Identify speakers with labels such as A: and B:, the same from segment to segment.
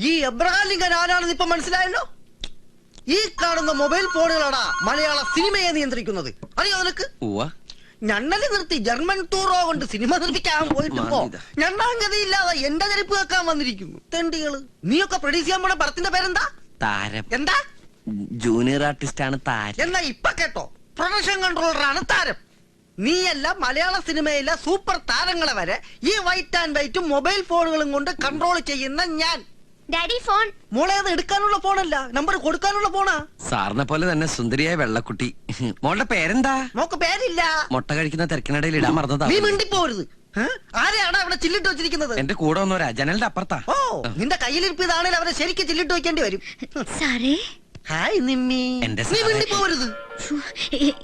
A: ഈ Abraham Lincoln ആരാണെന്ന് ഇപ്പൊ മനസ്സിലായല്ലോ. ഈ കാണുന്ന മൊബൈൽ ഫോണുകളാണ് മലയാള സിനിമയെ നിയന്ത്രിക്കുന്നത്. അറിയോ നിനക്ക്? ഞണ്ണല് നിർത്തി ജർമ്മൻ ടൂറോ കൊണ്ട് സിനിമ നിർമ്മിക്കാൻ പോയിട്ടിപ്പോ ഞണ്ണാങ്കതിയില്ലാതെ എന്റെ ചെരുപ്പ് വെക്കാൻ വന്നിരിക്കുന്നു. തെണ്ടികള്. നീയൊക്കെ പ്രൊഡ്യൂസ് ചെയ്യാൻ പോണ പടത്തിന്റെ പേരെന്താ?
B: താരം.
A: എന്താ?
B: ജൂനിയർ ആർട്ടിസ്റ്റ് ആണ് താരം.
A: എന്നാ ഇപ്പൊ കേട്ടോ, പ്രൊഡക്ഷൻ കൺട്രോളറാണ് താരം. നീയല്ല, മലയാള സിനിമയിലെ സൂപ്പർ താരങ്ങളെ വരെ ഈ വൈറ്റ് ആൻഡ് വൈറ്റും മൊബൈൽ ഫോണുകളും കൊണ്ട് കൺട്രോൾ ചെയ്യുന്ന ഞാൻ.
C: Daddy phone.
A: മോളെ അത് എടുക്കാനുള്ള ഫോണല്ല, നമ്പർ കൊടുക്കാനുള്ള ഫോണാ.
B: സാറിനെ പോലെ തന്നെ സുന്ദരിയായ വെള്ളക്കുട്ടി. മോളുടെ പേരെന്താ?
A: മോക്ക് പേരില്ല.
B: മുട്ട കഴിക്കുന്ന തിരക്കിനിടയിൽ ഇടാൻ മറന്നതാ.
A: നീ മിണ്ടിപ്പോരുത്. ആരെയാണ് അവിടെ ചില്ലിട്ട് വെച്ചിരിക്കുന്നത്?
B: എന്റെ കൂടെ വന്നവരാ, ജനലിന്റെ അപ്പുറത്താ.
A: ഓ, നിന്റെ കയ്യിലിരിപ്പ് ഇതാണെങ്കിൽ അവരെ ശരിക്കും ചില്ലിട്ട് വെക്കേണ്ടി വരും.
C: സാറേ.
A: ഹായ് നിമ്മി. നീ മിണ്ടിപ്പോരുത്.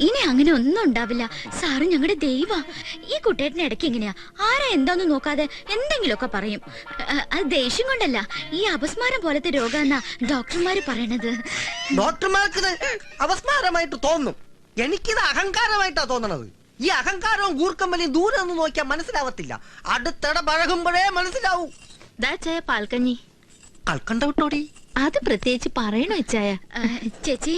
C: ഇനി അങ്ങനെ ഒന്നും ഉണ്ടാവില്ല. സാറ് ഞങ്ങളുടെ ദൈവ. ഈ കുട്ടേട്ടന് ഇടയ്ക്ക് എങ്ങനെയാ ആരാ എന്താന്ന് നോക്കാതെ എന്തെങ്കിലുമൊക്കെ പറയും. അത് ദേഷ്യം കൊണ്ടല്ല, ഈ അപസ്മാരം പോലത്തെ രോഗാന്നാ ഡോക്ടർമാര് പറയണത്.
A: ഡോക്ടർമാർക്ക് അപസ്മാരമായിട്ട് തോന്നും, എനിക്കിത് അഹങ്കാരമായിട്ടാ തോന്നണത്. ഈ അഹങ്കാരവും ഗൂർക്കമ്പലിയും ദൂരെ നിന്ന് നോക്കിയാൽ മനസ്സിലാവത്തില്ല, അടുത്തിട പഴകുമ്പോഴേ മനസ്സിലാവൂ.
C: പാൽക്കഞ്ഞി
A: കൽക്കണ്ട വിട്ടോടി.
C: അത് പ്രത്യേകിച്ച് പറയണോ ഇച്ചായ? ചേച്ചി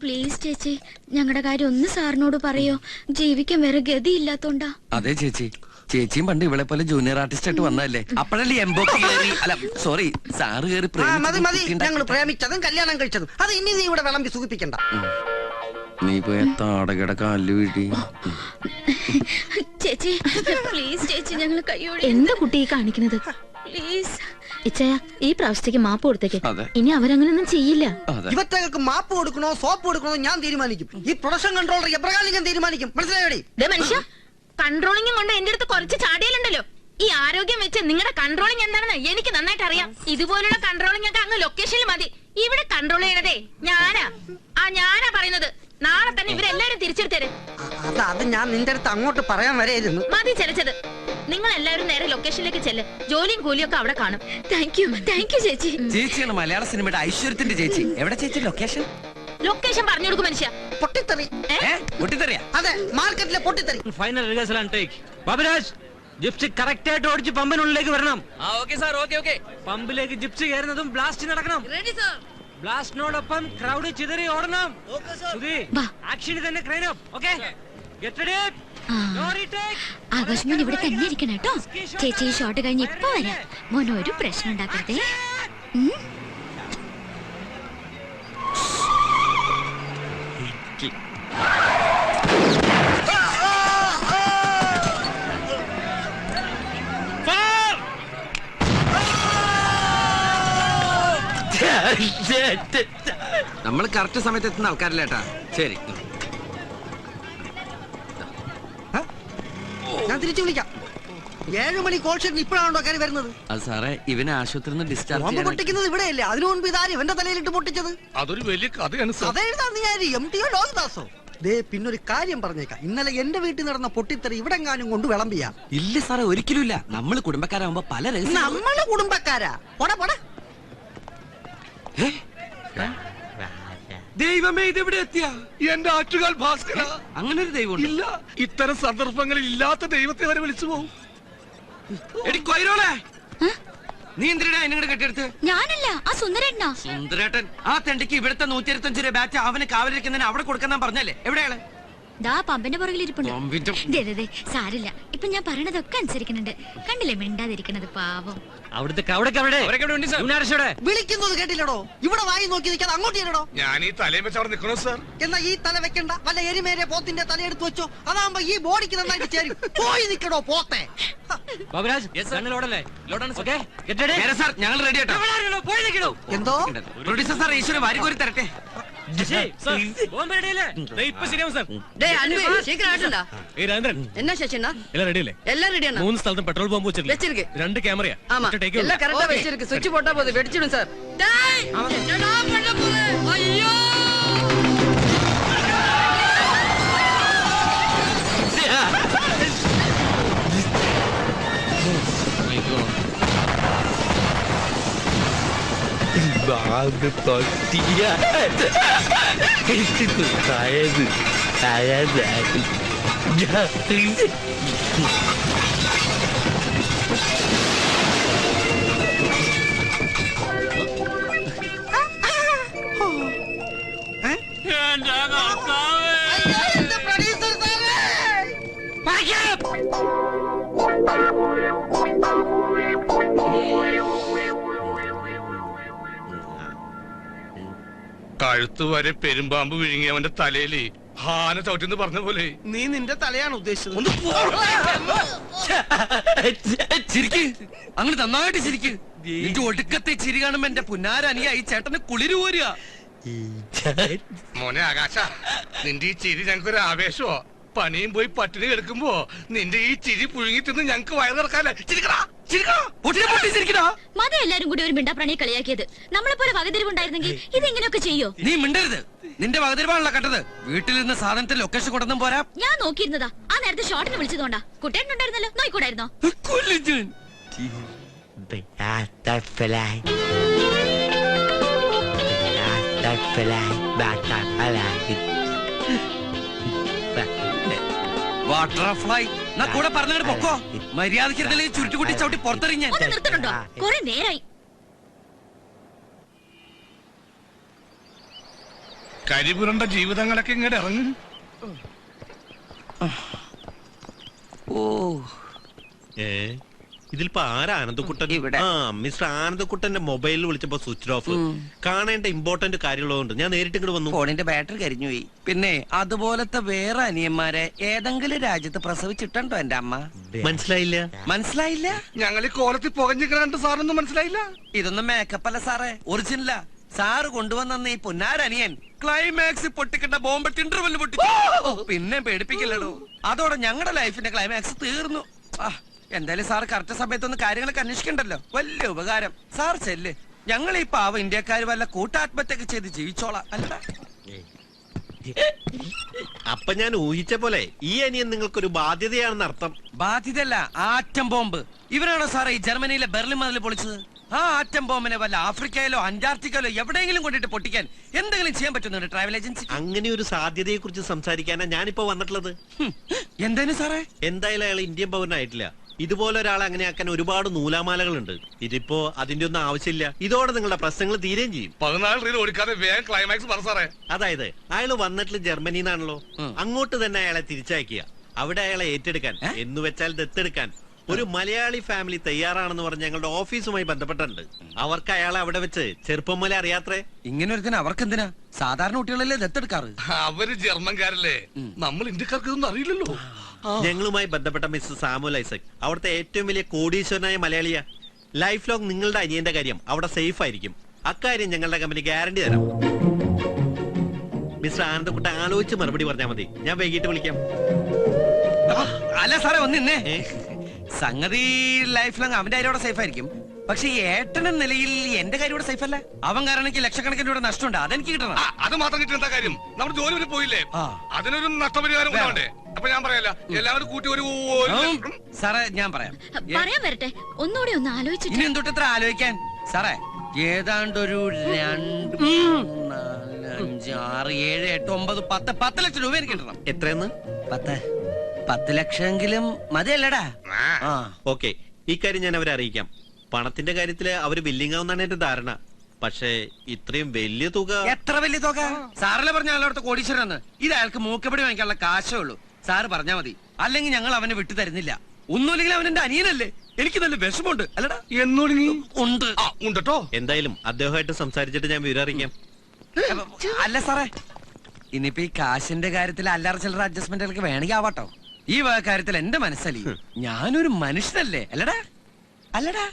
C: പ്ലീസ് ചേച്ചി, ഞങ്ങളുടെ കാര്യം ഒന്ന് സാറിനോട് പറയോ. ജീവിക്കാൻ വേറെ ഗതി ഇല്ലാത്തോണ്ടാ.
B: അതെ ചേച്ചി, ചേച്ചിയും പണ്ട് ഇവളെ പോലെ ജൂനിയർ ആർട്ടിസ്റ്റ് ആയിട്ട് വന്നതല്ലേ. അപ്പോഴല്ലേ എംബോക്ക് കയറി, അല്ല സോറി സാറ് കയറി.
A: മതി മതി, ഞങ്ങൾ പ്രേമിച്ചതും കല്യാണം കഴിച്ചതും അത് ഇനി നീ ഇവിടെ വിളമ്പി സൂചിപ്പിക്കണ്ട.
B: നീ പോയ താടകട കാല് വീട്ടി.
C: ചേച്ചി പ്ലീസ് ചേച്ചി, ഞങ്ങൾ കയ്യോടെ. എന്താ കുട്ടി കാണിക്കുന്നത്? പ്ലീസ് ഇച്ചയ, ഈ പ്രാവശ്യത്തേക്ക് മാപ്പ് കൊടുത്തേക്ക്. ഇനി അവരങ്ങനൊന്നും ചെയ്യില്ല.
A: ഇവറ്റകൾക്ക് മാപ്പ് കൊടുക്കണോ സോപ്പ് കൊടുക്കണോ ഞാൻ തീരുമാനിക്കും. ഈ പ്രൊഡക്ഷൻ കൺട്രോളർ എബ്രഹാം ലിങ്കൻ തീരുമാനിക്കും. മനസ്സിലായോടി?
C: മനുഷ്യ, കൺട്രോളിംഗ് കൊണ്ട് എന്റെ അടുത്ത് കുറച്ച് ചാടിയലുണ്ടല്ലോ. ഈ ആരോഗ്യം വെച്ച് നിങ്ങളുടെ കൺട്രോളിംഗ് എന്താണെന്ന് എനിക്ക് നന്നായിട്ട് അറിയാം. ഇതുപോലുള്ള കൺട്രോളിംഗ് ഒക്കെ അങ്ങ് ലൊക്കേഷനിൽ മതി. ഇവിടെ കൺട്രോൾ ചെയ്യണതേ ഞാനാ പറയുന്നത്. നാളെ തന്നെ ഇവരെല്ലാരും തിരിച്ചെടുത്തേര്.
A: അത് ഞാൻ നിന്റെ അടുത്ത് അങ്ങോട്ട് പറയാൻ വരെയായിരുന്നു.
C: മതി ചലച്ചത്. നിങ്ങൾ എല്ലാവരും നേരെ ലൊക്കേഷനിലേക്ക് ചെല്ല്. ജോലിയും കൂലിയും ഒക്കെ അവിടെ കാണും. താങ്ക് യു ചേച്ചി.
B: ചേച്ചിയാണ് മലയാള സിനിമയുടെ ഐശ്വര്യത്തിന്റെ ചേച്ചി. എവിടെ ചേച്ചി ലൊക്കേഷൻ?
C: ലൊക്കേഷൻ പറഞ്ഞു കൊടുക്കും മനുഷ്യ.
A: പൊട്ടിത്തെറി.
B: പൊട്ടിത്തെറിയാ?
A: അതെ, മാർക്കറ്റിലെ പൊട്ടിത്തെറി.
D: Final rehearsal and take. Baburaj, gypsy correct ആയിട്ട് ഓടിച്ച് പമ്പിനുള്ളിലേക്ക് വരണം. പമ്പിലേക്ക് ജിപ്സി കയറുന്നതും ബ്ലാസ്റ്റ് നടക്കണം. ബ്ലാസ്റ്റിനോടൊപ്പം ക്രൗഡ് ചിതറി ഓടണം. ആക്ഷനിൽ തന്നെ crane up. Okay, get ready.
C: Akash മോൻ ഇവിടെ തന്നെ ഇരിക്കണം കേട്ടോ. ചേച്ചി ഈ ഷോട്ട് കഴിഞ്ഞ് ഇപ്പൊ വരാം. മോൻ ഒരു പ്രശ്നം ഉണ്ടാക്കരുതേ.
B: നമ്മൾ കറക്റ്റ് സമയത്ത് എത്തുന്ന ആൾക്കാരില്ലേട്ടാ. ശരി,
A: ഞാൻ തിരിച്ചു വിളിക്കാം. 7 മണി കോൾ ഷീറ്റിന് ഇപ്പോഴാണോ കയറി വരുന്നത്?
B: അത് സാറേ, ഇവനെ ആശുപത്രിയിൽ നിന്ന് ഡിസ്ചാർജ്
A: പൊട്ടിക്കുന്നത് ഇവിടെയല്ലേ? അതിനു മുൻപ് ഇതാരും എന്റെ തലയിലിട്ട് പൊട്ടിച്ചത്.
E: അതൊരു വലിയ കഥയാണ്.
A: അതെഴുതാൻ നീ ആര്? MTO ലോഹിദാസോ? ദേ, പിന്നൊരു കാര്യം പറഞ്ഞേക്കാം. ഇന്നലെ എന്റെ വീട്ടിൽ നടന്ന പൊട്ടിത്തെറി ഇവിടെ എങ്ങാനും കൊണ്ട് വിളമ്പിയാ?
B: ഇല്ല സാറേ, ഒരിക്കലും ഇല്ല. നമ്മള് കുടുംബക്കാരാകുമ്പോ പല
A: നമ്മള് കുടുംബക്കാരാ.
B: ദൈവമേ, ഇതെവിടെ എത്തിയ
E: എന്റെ ആറ്റുകാൽ ഭാസ്കര.
B: അങ്ങനെ ഒരു ദൈവം
E: ഇല്ല, ഇത്തരം സന്ദർഭങ്ങളിൽ ഇല്ലാത്ത ദൈവത്തെ വരെ വിളിച്ചു പോകും.
B: നീ എന്തിനാ എന്നെ കെട്ടിയെടുത്ത്?
C: ഞാനല്ല, ആ സുന്ദരേട്ടനാ.
B: സുന്ദരേട്ടൻ ആ തെണ്ടിക്ക് ഇവിടുത്തെ 125 രൂപ ബാറ്റ് അവന് കാവലിരിക്കുന്നതിന് അവിടെ കൊടുക്കാൻ പറഞ്ഞല്ലേ. എവിടെയാണ്?
C: ദാ പമ്പിന്റെ പുറകിലിരിപ്പുണ്ട്. സാരില്ല, ഇപ്പൊ ഞാൻ പറയണതൊക്കെ അനുസരിക്കുന്നുണ്ട്. കണ്ടില്ലേ മിണ്ടാതിരിക്കണത്, പാവം.
A: വിളിക്കുന്നത് കേട്ടില്ലടോ? ഇവിടെ വായി നോക്കി നിൽക്കാതെ അങ്ങോട്ട് ചെല്ലടോ.
E: ഞാൻ ഈ തലയും വെച്ച് അവിടെ നിൽക്കണോ സാർ?
A: എന്നാ ഈ തല വെക്കണ്ട, വല്ല എരിമേരെ പോത്തിന്റെ തലയെടുത്ത് വെച്ചോ. അതാകുമ്പോ ഈ ബോഡിക്ക് നന്നായിട്ട് ചേരും. പോയി നിൽക്കണോ പോത്തെ.
B: ഞങ്ങൾ റെഡി ആട്ടോ.
A: എന്തോ
B: പ്രൊഡ്യൂസർ സാർ ഈശ്വര വാരി കോരി തരട്ടെ.
F: என்ன சேஷனா
D: எல்லாம் ரெடி இல்ல?
F: எல்லாம் ரெடியா?
D: 3 സ്ഥലത്തും പെട്രോൾ പമ്പ് വെച്ചിருக்கு. 2 ക്യാമറയാ.
F: ஆமா, எல்லாம் கரெக்ட்டா வெச்சிருக்கு. சுவிட்ச் போட்டா போதும், வெடிச்சிடும் சார். டேய், என்னடா பண்ண போற? ஐயோ!
G: ബാഗ് തൊട്ടിയ കയത്
E: കഴുത്ത് വരെ പെരുമ്പാമ്പ് വിഴുങ്ങി അവന്റെ തലയില് ഹാന ചവിട്ടിന്ന് പറഞ്ഞ പോലെ.
A: നീ നിന്റെ തലയാണ് ഉദ്ദേശിച്ചത്.
E: ഒന്ന്
B: ചിരിക്ക്, അങ്ങനെ നന്നായിട്ട് ചിരിക്ക്. നിന്റെ ഒടുക്കത്തെ ചിരി കാണുമ്പോ എന്റെ പുന്നാരനിയായി ചേട്ടന് കുളിര് പോരുക.
E: മോനെ ആകാശ, നിന്റെ ഈ ചിരി ഞങ്ങൾക്കൊരു ആവേശമോ. പണിയും പോയി പട്ടിണി കിടക്കുമ്പോ നിന്റെ ഈ ചിരി പുഴുങ്ങി തിന്ന് ഞങ്ങക്ക് വയറ് നിറക്കാല്ലേ.
H: മത എല്ലാരും കൂടി ഒരു മിണ്ടാപ്രാണിയെ കളിയാക്കിയത്. നമ്മളെ പോലെ വകതിരിവുണ്ടായിരുന്നെങ്കിൽ ഇതെങ്ങനെയൊക്കെ ചെയ്യോ?
B: നീ മിണ്ടരുത്. നിന്റെ വകതിരിവാണല്ലോ കണ്ടത്. വീട്ടിൽ നിന്ന് സാധനത്തിൽ ലൊക്കേഷൻ കൊണ്ടൊന്നും പോരാ.
H: ഞാൻ നോക്കിയിരുന്നതാ. ആ നേരത്തെ ഷോട്ടിന് വിളിച്ചതുകൊണ്ടാ. കുട്ടേട്ടനുണ്ടായിരുന്നല്ലോ, നോയിക്കൂടായിരുന്നോ?
B: വാട്ടർഫ്ലൈ എന്നാ കൂടെ പറഞ്ഞിട്ട് പൊക്കോ. മര്യാദയ്ക്ക് ചുരുട്ടുകുട്ടി ചവിട്ടി പുറത്തെറിഞ്ഞ.
H: ഒന്ന് നിർത്തണുണ്ടോ? കുറെ നേരായി.
E: കരിപുരണ്ട ജീവിതങ്ങളൊക്കെ ഇങ്ങോട്ട് ഇറങ്ങും.
B: ഓ,
G: ഇതിലിപ്പോ ആരാ ആനന്ദക്കുട്ടൻ? ആ, മിസ്റ്റർ ആനന്ദക്കുട്ടന്റെ മൊബൈലിൽ വിളിച്ചപ്പോ സ്വിച്ച് ഓഫ്. കാണേണ്ട ഇമ്പോർട്ടന്റ് കാര്യങ്ങളുണ്ട്. ഞാൻ നേരിട്ട് ഇങ്ങോട്ട് വന്നു.
B: ഫോണിന്റെ ബാറ്ററി കരിഞ്ഞുപോയി. പിന്നെ അതുപോലത്തെ വേറെ അനിയന്മാരെ ഏതെങ്കിലും രാജ്യത്ത് പ്രസവിച്ചിട്ടുണ്ടോ എന്റെ അമ്മ?
G: മനസ്സിലായില്ല.
B: മനസ്സിലായില്ല?
E: ഞങ്ങൾ ഈ കോലത്തിൽ പുകഞ്ഞിട്ട് സാറൊന്നും മനസ്സിലായില്ല.
B: ഇതൊന്നും മേക്കപ്പ് അല്ല സാറേ, ഒറിജിനലാ. സാറ് കൊണ്ടുവന്ന ഈ പൊന്നാരനിയൻ ക്ലൈമാക്സ് പൊട്ടിക്കേണ്ട ബോംബ് ഇന്റർവെല് പൊട്ടിച്ചു. പിന്നെ പേടിപ്പിക്കില്ലടോ. അതോടെ ഞങ്ങളുടെ ലൈഫിന്റെ ക്ലൈമാക്സ് തീർന്നു. എന്തായാലും സാർ കറക്റ്റ് സമയത്തൊന്ന് കാര്യങ്ങളൊക്കെ അന്വേഷിക്കണ്ടല്ലോ. വലിയ ഉപകാരം. സാർ ചെല്ല്. ഞങ്ങൾ ഈ പാവ ഇന്ത്യക്കാർ വല്ല കൂട്ടാത്മഹത്യൊക്കെ ചെയ്ത് ജീവിച്ചോളാം. അല്ല,
G: അപ്പൊ ഞാൻ ഊഹിച്ച പോലെ ഈ അനിയൻ നിങ്ങൾക്കൊരു ബാധ്യതയാണെന്ന് അർത്ഥം.
B: ബാധ്യതയല്ല, ആറ്റം ബോംബ്. ഇവരാണോ സാറേ ഈ ജർമ്മനിയിലെ ബെർലിൻ മതിൽ പൊളിച്ചത്? ആ ആറ്റം ബോംബിനെ വല്ല ആഫ്രിക്കയിലോ അന്റാർട്ടിക്കയിലോ എവിടെയെങ്കിലും കൊണ്ടിട്ട് പൊട്ടിക്കാൻ എന്തെങ്കിലും ചെയ്യാൻ പറ്റുന്നുണ്ട് ട്രാവൽ ഏജൻസി?
G: അങ്ങനെ ഒരു സാധ്യതയെ കുറിച്ച് സംസാരിക്കാനാ ഞാനിപ്പോ വന്നിട്ടുള്ളത്.
B: എന്തേനു സാറേ?
G: എന്തായാലും അയാൾ ഇന്ത്യൻ പൗരനായിട്ടില്ല. ഇതുപോലെ ഒരാളെ അങ്ങനെ ആക്കാൻ ഒരുപാട് നൂലാമാലകളുണ്ട്. ഇതിപ്പോ അതിന്റെ ഒന്നും ആവശ്യമില്ല. ഇതോടെ നിങ്ങളുടെ പ്രശ്നങ്ങൾ തീരുകയും ചെയ്യും.
E: 14 റീൽ ഓടിക്കാതെ വേഗം ക്ലൈമാക്സ് പറ സാറേ.
G: അതായത് അയാൾ വന്നിട്ടുള്ള ജർമ്മനിന്നാണല്ലോ, അങ്ങോട്ട് തന്നെ അയാളെ തിരിച്ചയക്കുക. അവിടെ അയാളെ ഏറ്റെടുക്കാൻ, എന്ന് വെച്ചാൽ ദത്തെടുക്കാൻ ഒരു മലയാളി ഫാമിലി തയ്യാറാണെന്ന് പറഞ്ഞ് ഞങ്ങളുടെ ഓഫീസുമായി ബന്ധപ്പെട്ടിട്ടുണ്ട്. അവർക്ക് അയാളെ അവിടെ വെച്ച് ചെറുപ്പം മുതലേ അറിയാത്രേ.
B: ഇങ്ങനെ ഒരുത്തിന് അവർക്കെന്തിനാ? സാധാരണ കുട്ടികളല്ലേ ദത്തെടുക്കാറ്.
E: അവര് ജർമ്മൻകാരല്ലേ, നമ്മൾ ഇന്ത്യക്കാർക്ക് ഇതൊന്നും അറിയില്ലല്ലോ.
G: ഞങ്ങളുമായി ബന്ധപ്പെട്ട മിസ്റ്റർ സാമുൽ ഐസക് അവിടുത്തെ ഏറ്റവും വലിയ കോടീശ്വരനായ മലയാളിയാ. ലൈഫ് ലോങ് നിങ്ങളുടെ അനിയന്റെ കാര്യം അവിടെ സേഫ് ആയിരിക്കും. അക്കാര്യം ഞങ്ങളുടെ കമ്പനി ഗ്യാരണ്ടി തരാം. മിസ്റ്റർ ആനന്ദക്കുട്ട ആലോചിച്ച് മറുപടി പറഞ്ഞാൽ മതി. ഞാൻ വൈകിട്ട് വിളിക്കാം.
B: അല്ല സാറേ, ഒന്നിന്നേ. സംഗതി ലൈഫ് ലോങ് അവന്റെ കാര്യം അവിടെ സേഫ് ആയിരിക്കും. പക്ഷെ ഈ ഏട്ടന്റെ നിലയിൽ എന്റെ കാര്യം ഇവിടെ സേഫ് അല്ല. അവൻ കാരണം എനിക്ക് ലക്ഷക്കണക്കിന് രൂപ നഷ്ടമുണ്ട്. അതെനിക്ക് കിട്ടണം.
E: അത് മാത്രം കിട്ടുന്ന കാര്യം നമ്മുടെ ജോലി വരെ പോയില്ലേ, അതിനൊരു നഷ്ടപരിഹാരം ഉണ്ടാവണ്ടേ? അപ്പൊ ഞാൻ പറയാല്ല, എല്ലാവരും കൂട്ടി ഒരു
B: സാറേ ഞാൻ പറയാം.
H: പറയാൻ വരട്ടെ, ഒന്നുകൂടി ഒന്ന് ആലോചിച്ചിട്ട്.
B: ഇനി എന്തൊട്ട് എത്ര ആലോചിക്കാൻ സാറേ? ഏതാണ്ടൊരു 2, 4, 5, 6, 7, 8, 9, 10, 10 ലക്ഷം രൂപ എനിക്ക് കിട്ടണം.
G: എത്രയെന്ന്?
B: 10 ലക്ഷമെങ്കിലും മതിയല്ലടാ.
G: ഓക്കെ, ഈ കാര്യം ഞാൻ അവരെ അറിയിക്കാം. പണത്തിന്റെ കാര്യത്തില് അവര് ബില്ലിംഗ് ആവുന്നാണ് എന്റെ ധാരണ. പക്ഷേ ഇത്രയും വലിയ തുക.
B: എത്ര വലിയ തുക? സാറല്ലേ പറഞ്ഞ ആളോടത്ത് കോടീശ്വരന്ന്. ഇത് അയാൾക്ക് മൂക്കപ്പടി വാങ്ങിക്കാനുള്ള കാശേ ഉള്ളൂ. സാറ് പറഞ്ഞാ മതി, അല്ലെങ്കിൽ ഞങ്ങൾ അവനെ വിട്ടു തരുന്നില്ല. ഒന്നുമില്ലെങ്കിൽ അവൻ എന്റെ അനിയനല്ലേ. എനിക്ക് നല്ല വിഷമമുണ്ട്. അല്ലടാ ഉണ്ട്
E: ഉണ്ടോ?
G: എന്തായാലും അദ്ദേഹമായിട്ട് സംസാരിച്ചിട്ട് ഞാൻ വിവരം അറിയിക്കാം.
B: അല്ല സാറേ, ഇനിയിപ്പോ ഈ കാശിന്റെ കാര്യത്തിൽ അല്ലറ ചില്ലറ അഡ്ജസ്റ്റ്മെന്റുകൾക്ക് വേണമെങ്കിൽ ആവാട്ടോ. ഈ വക കാര്യത്തിൽ എന്റെ മനസ്സലി ഞാനൊരു മനുഷ്യനല്ലേ. അല്ലടാ? അല്ലടാ?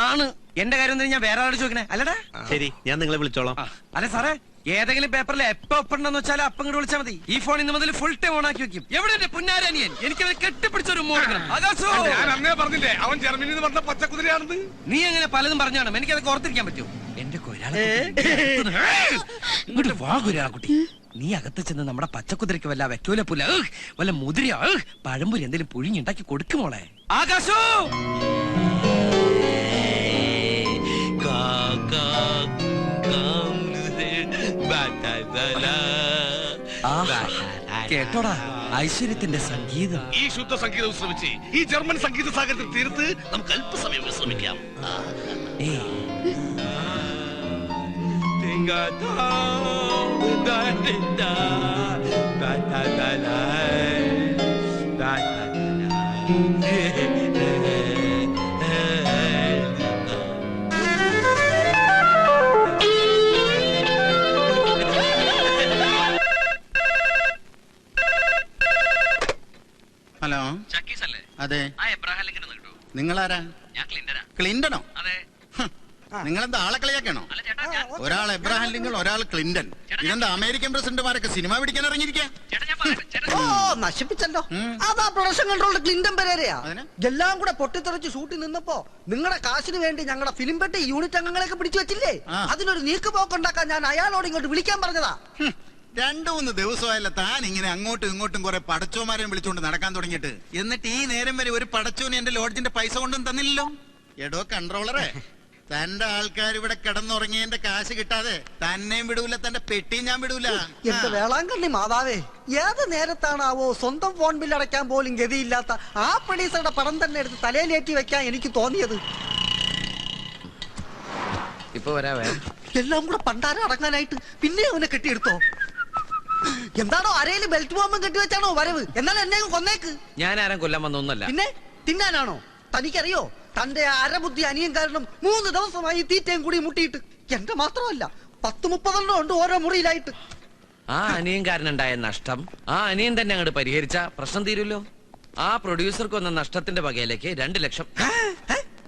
B: ആണ്. എന്റെ കാര്യം ഞാൻ വേറെ ആളോട് ചോദിക്കണേ. അല്ലടാ?
G: ശരി, ഞാൻ നിങ്ങളെ വിളിച്ചോളാം.
B: അല്ല സാറേ, ഏതെങ്കിലും പേപ്പറിൽ എപ്പോ ഒപ്പുണ്ടെന്ന് വെച്ചാൽ അപ്പം ഇങ്ങോട്ട് വിളിച്ചാൽ മതി. ഈ ഫോൺ ഇന്ന് മുതൽ ഫുൾ ടൈം ഓൺ ആക്കി വെക്കും. എവിടെ എന്റെ പുന്നാരനിയൻ? എനിക്ക് അവരെ കെട്ടിപ്പിടിച്ചൊരു
E: ഞാൻ അന്നേ പറഞ്ഞില്ലേ അവൻ ജർമ്മനിയിൽ വന്ന പച്ചക്കുതിരയാണെന്ന്.
B: നീ അങ്ങനെ പലതും പറഞ്ഞാണ്. എനിക്കതൊക്കെ ഓർത്തിരിക്കാൻ പറ്റുമോ? എന്റെ ഇങ്ങോട്ട് വാ കുട്ടി. നീ അകത്ത് ചെന്ന് നമ്മുടെ പച്ചക്കുതിരക്ക് വല്ല വെറ്റൂല പുല വല്ല മുതിര പഴമ്പുരി എന്തെങ്കിലും പുഴിഞ്ഞുണ്ടാക്കി കൊടുക്കുമോളെ. ആകാശോ കേട്ടോടാ ഐശ്വര്യത്തിന്റെ സംഗീതം.
E: ഈ ശുദ്ധ സംഗീതം ശ്രമിച്ച് ഈ ജർമ്മൻ സംഗീത സാഗരത്തിൽ തീർത്ത് നമുക്ക് അല്പസമയം വിശ്രമിക്കാം.
I: അതെ.
B: ആ എബ്രഹാം ലിങ്കൻ ഒന്ന് കിട്ടുമോ?
I: നിങ്ങളാരാ?
B: ഞാൻ ക്ലിന്റനാ.
I: ക്ലിന്റണോ?
B: അതെ.
I: നിങ്ങളെന്താ ആളെ കളിയാക്കണോ?
B: അല്ല ചേട്ടാ, ഞാൻ
I: ഒരാൾ എബ്രഹാം ലിങ്കൺ, ഒരാൾ ക്ലിന്റൺ. ഇതെന്താ അമേരിക്കൻ പ്രസിഡന്റുമാരൊക്കെ സിനിമ പിടിക്കാൻ ഇറങ്ങിയിരിക്കാ?
B: ചേട്ടാ ഞാൻ പറയട്ടെ, ചേട്ടാ.
A: ഓ നശിപ്പിച്ചല്ലോ. അതാ പ്രൊഡക്ഷൻ കൺട്രോൾ ക്ലിന്റൺ പെരേരയാ.
I: അതിന്?
A: എല്ലാം കൂടെ പൊട്ടിത്തെറിച്ച് ഷൂട്ടിൽ നിന്നപ്പോ നിങ്ങളുടെ കാശിന് വേണ്ടി ഞങ്ങളുടെ ഫിലിം പെട്ടി യൂണിറ്റ് അംഗങ്ങളെയൊക്കെ പിടിച്ചു വെച്ചില്ലേ?
I: ആ.
A: അതിനൊരു നീക്കുപോക്കുണ്ടാക്കാൻ ഞാൻ അയാളോട് ഇങ്ങോട്ട് വിളിക്കാൻ പറഞ്ഞതാ.
I: 2-3 ദിവസമായല്ല താൻ ഇങ്ങനെ അങ്ങോട്ടും ഇങ്ങോട്ടും കുറെ പടച്ചോമാരെ വിളിച്ചുകൊണ്ട് നടക്കാൻ തുടങ്ങിയിട്ട്. എന്നിട്ട് ഈ നേരം വരെ ഒരു പടച്ചോന് എന്റെ ലോഡ്ജിന്റെ പൈസ കൊണ്ടും തന്നില്ലല്ലോ. എടോ കൺട്രോളറെ, തന്റെ ആൾക്കാർ ഇവിടെ കിടന്നുറങ്ങിയതിന്റെ കാശ് കിട്ടാതെ തന്നെയും വിടൂല, തന്റെ പെട്ടിയും ഞാൻ വിടൂല.
A: എന്റെ വേളാങ്കണ്ണി മാതാവേ, ഏത് നേരത്താണാവോ സ്വന്തം ഫോൺ ബില്ല് അടയ്ക്കാൻ പോലും ഗതിയില്ലാത്ത ആ പ്രൊഡ്യൂസറുടെ പണം തന്നെ എടുത്ത് തലയിലേറ്റി വെക്കാൻ എനിക്ക് തോന്നിയത്.
B: ഇപ്പൊ വരാവേ.
A: എല്ലാം കൂടെ പണ്ടാരം അടങ്ങാനായിട്ട് പിന്നെ അവനെ കെട്ടിയെടുത്തോ? എന്താണോ അരയില് ബെൽറ്റ് ബോംബും കെട്ടിവെച്ചാണോ വരവ്? എന്നാൽ എന്നെ കൊന്നേക്ക്.
B: ഞാൻ ആരും കൊല്ലാൻ വന്നൊന്നല്ല.
A: പിന്നെ തിന്നാനാണോ? തനിക്കറിയോ തന്റെ അരബുദ്ധി അനിയൻ കാരണം 3 ദിവസമായി തീറ്റയും കൂടി മുട്ടിയിട്ട്. എന്റെ മാത്രമല്ല 10-30 ഉണ്ട് ഓരോ മുറിയിലായിട്ട്.
B: ആ അനിയൻകാരനുണ്ടായ നഷ്ടം ആ അനിയൻ തന്നെ അങ്ങോട്ട് പരിഹരിച്ച പ്രശ്നം തീരുമല്ലോ. ആ പ്രൊഡ്യൂസർക്ക് വന്ന നഷ്ടത്തിന്റെ വകയിലേക്ക് 2 ലക്ഷം.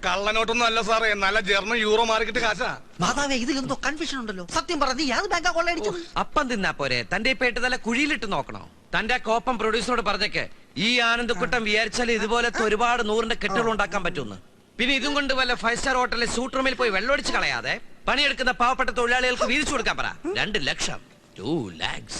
E: കള്ളനോട്ടൊന്നും അല്ല സാറേ, നല്ല ജർമ്മൻ യൂറോ മാർക്കറ്റ് കാശാ.
A: മാതാവേ, ഇതിലെന്തോ കൺഫ്യൂഷൻ ഉണ്ടല്ലോ. സത്യം പറ, നീ ഏത് ബാങ്കാ കൊള്ളയടിച്ചത്?
B: അപ്പം തിന്നാ പോരെ, തന്റെ പേട്ട് തല കുഴിയിലിട്ട് നോക്കണോ? തന്റെ കോപ്പം പ്രൊഡ്യൂസറോട് പറഞ്ഞേക്ക് ഈ ആനന്ദക്കുട്ടം വിചാരിച്ചാൽ ഇതുപോലത്തെ ഒരുപാട് 100ന്റെ കെട്ടുകൾ ഉണ്ടാക്കാൻ പറ്റുമെന്ന്. പിന്നെ ഇതും കൊണ്ട് വല്ല 5 സ്റ്റാർ ഹോട്ടലിൽ സൂട്ട് റൂമിൽ പോയി വെള്ളമടിച്ച് കളയാതെ പണിയെടുക്കുന്ന പാവപ്പെട്ട തൊഴിലാളികൾക്ക് വീതിച്ചു കൊടുക്കാൻ പറ. 2 ലക്ഷം. 2 lakhs.